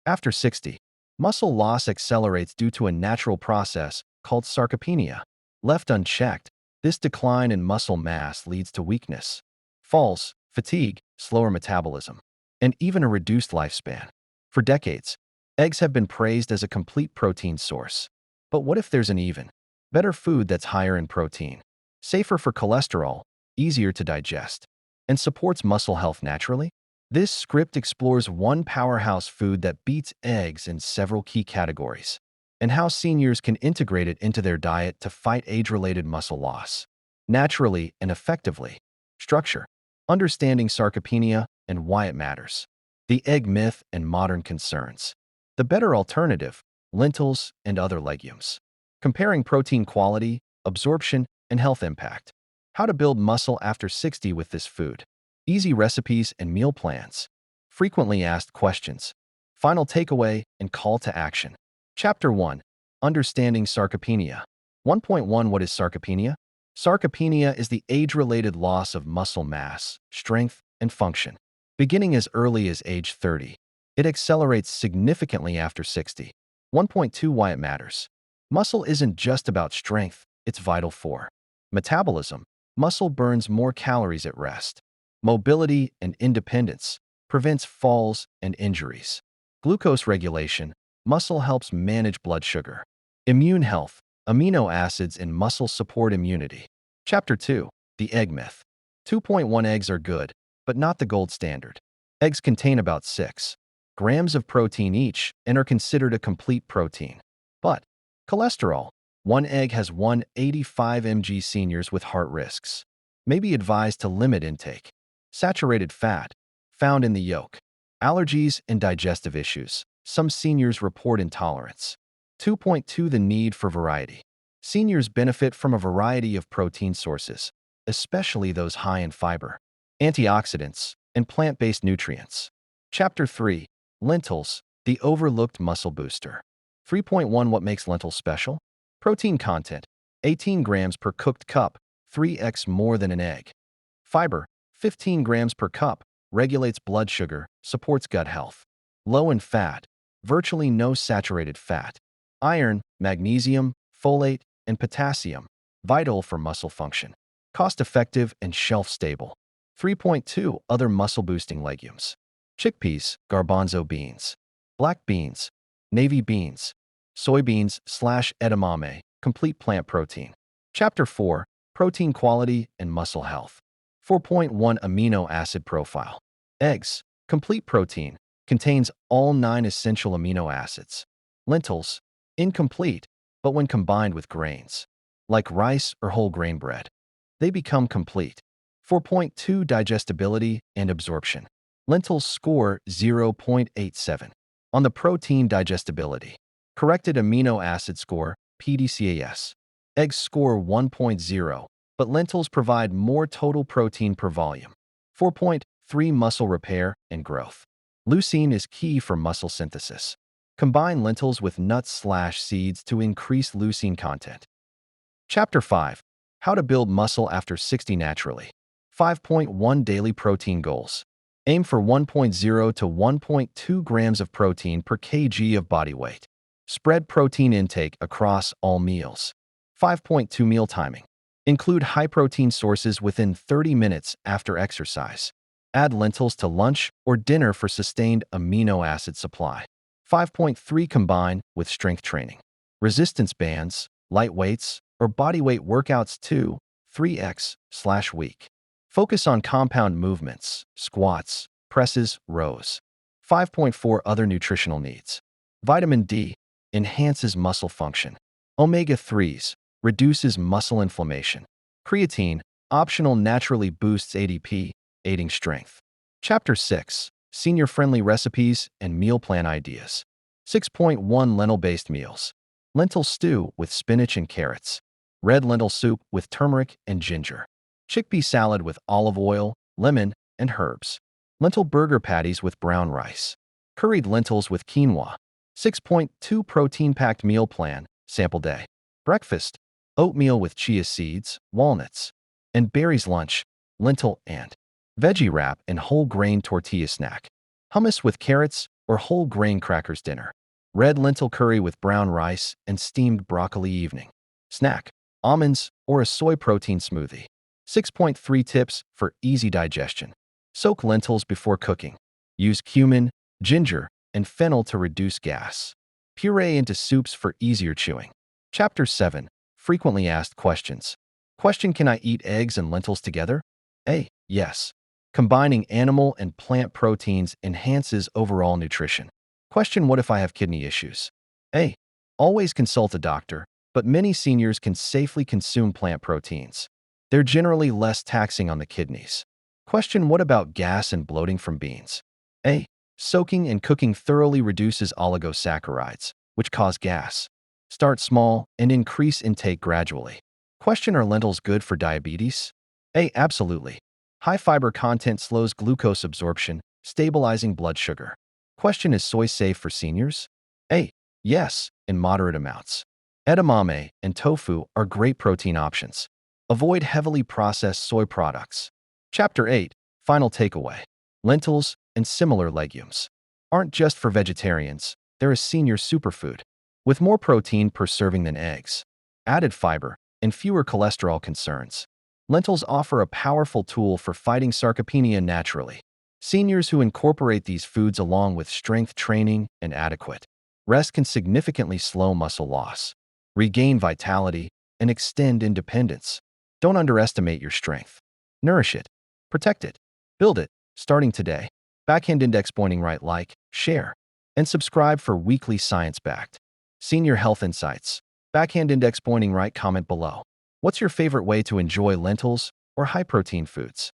After 60, muscle loss accelerates due to a natural process called sarcopenia. Left unchecked, this decline in muscle mass leads to weakness, falls, fatigue, slower metabolism, and even a reduced lifespan. For decades, eggs have been praised as a complete protein source. But what if there's an even better food that's higher in protein, safer for cholesterol, easier to digest, and supports muscle health naturally? This script explores one powerhouse food that beats eggs in several key categories, and how seniors can integrate it into their diet to fight age-related muscle loss naturally and effectively. Structure: understanding sarcopenia and why it matters. The egg myth and modern concerns. The better alternative: lentils and other legumes. Comparing protein quality, absorption, and health impact. How to build muscle after 60 with this food. Easy recipes and meal plans. Frequently asked questions. Final takeaway and call to action. Chapter 1. Understanding Sarcopenia. 1.1 What is sarcopenia? Sarcopenia is the age-related loss of muscle mass, strength, and function. Beginning as early as age 30, it accelerates significantly after 60. 1.2 Why it matters. Muscle isn't just about strength, it's vital for metabolism. Muscle burns more calories at rest. Mobility and independence, prevents falls and injuries. Glucose regulation, muscle helps manage blood sugar. Immune health, amino acids in muscle support immunity. Chapter 2. The egg myth. 2.1 Eggs are good, but not the gold standard. Eggs contain about 6 grams of protein each and are considered a complete protein. But cholesterol. One egg has 185 mg. Seniors with heart risks may be advised to limit intake. Saturated fat, found in the yolk. Allergies and digestive issues. Some seniors report intolerance. 2.2 The need for variety. Seniors benefit from a variety of protein sources, especially those high in fiber, antioxidants, and plant-based nutrients. Chapter 3. Lentils, the overlooked muscle booster. 3.1 What makes lentils special? Protein content, 18 grams per cooked cup, 3x more than an egg. Fiber, 15 grams per cup, regulates blood sugar, supports gut health. Low in fat, virtually no saturated fat. Iron, magnesium, folate, and potassium, vital for muscle function. Cost-effective and shelf-stable. 3.2 Other muscle-boosting legumes. Chickpeas, garbanzo beans. Black beans, navy beans. Soybeans/edamame, complete plant protein. Chapter 4. Protein quality and muscle health. 4.1 Amino acid profile. Eggs, complete protein, contains all 9 essential amino acids. Lentils, incomplete, but when combined with grains, like rice or whole grain bread, they become complete. 4.2 Digestibility and absorption. Lentils score 0.87 on the protein digestibility. Corrected amino acid score, PDCAS. Eggs score 1.0, but lentils provide more total protein per volume. 4.3 Muscle repair and growth. Leucine is key for muscle synthesis. Combine lentils with nuts/seeds to increase leucine content. Chapter 5. How to build muscle after 60 naturally. 5.1 Daily protein goals. Aim for 1.0 to 1.2 grams of protein per kg of body weight. Spread protein intake across all meals. 5.2 Meal timing. Include high-protein sources within 30 minutes after exercise. Add lentils to lunch or dinner for sustained amino acid supply. 5.3 Combine with strength training. Resistance bands, light weights, or bodyweight workouts 2-3x/week. Focus on compound movements, squats, presses, rows. 5.4 Other nutritional needs. Vitamin D enhances muscle function. Omega-3s reduces muscle inflammation. Creatine, optional, naturally boosts ADP, aiding strength. Chapter 6. Senior-friendly recipes and meal plan ideas. 6.1 Lentil-based meals. Lentil stew with spinach and carrots. Red lentil soup with turmeric and ginger. Chickpea salad with olive oil, lemon, and herbs. Lentil burger patties with brown rice. Curried lentils with quinoa. 6.2 Protein-packed meal plan, sample day. Breakfast, oatmeal with chia seeds, walnuts, and berries. Lunch, lentil and veggie wrap and whole grain tortilla snack. Hummus with carrots or whole grain crackers dinner. Red lentil curry with brown rice and steamed broccoli evening. Snack, almonds or a soy protein smoothie. 6.3 tips for easy digestion. Soak lentils before cooking. Use cumin, ginger, and fennel to reduce gas. Puree into soups for easier chewing. Chapter 7. Frequently asked questions. Question: can I eat eggs and lentils together? A. Yes. Combining animal and plant proteins enhances overall nutrition. Question: what if I have kidney issues? A. Always consult a doctor, but many seniors can safely consume plant proteins. They're generally less taxing on the kidneys. Question: what about gas and bloating from beans? A. Soaking and cooking thoroughly reduces oligosaccharides, which cause gas. Start small and increase intake gradually. Question: are lentils good for diabetes? A. Absolutely. High fiber content slows glucose absorption, stabilizing blood sugar. Question: is soy safe for seniors? A. Yes, in moderate amounts. Edamame and tofu are great protein options. Avoid heavily processed soy products. Chapter 8. Final takeaway. Lentils and similar legumes aren't just for vegetarians. They're a senior superfood, with more protein per serving than eggs, added fiber, and fewer cholesterol concerns. Lentils offer a powerful tool for fighting sarcopenia naturally. Seniors who incorporate these foods along with strength training and adequate rest can significantly slow muscle loss, regain vitality, and extend independence. Don't underestimate your strength. Nourish it, protect it, build it, starting today. Backhand index pointing right, like, share, and subscribe for weekly science-backed senior health insights. Backhand index pointing right, comment below. What's your favorite way to enjoy lentils or high-protein foods?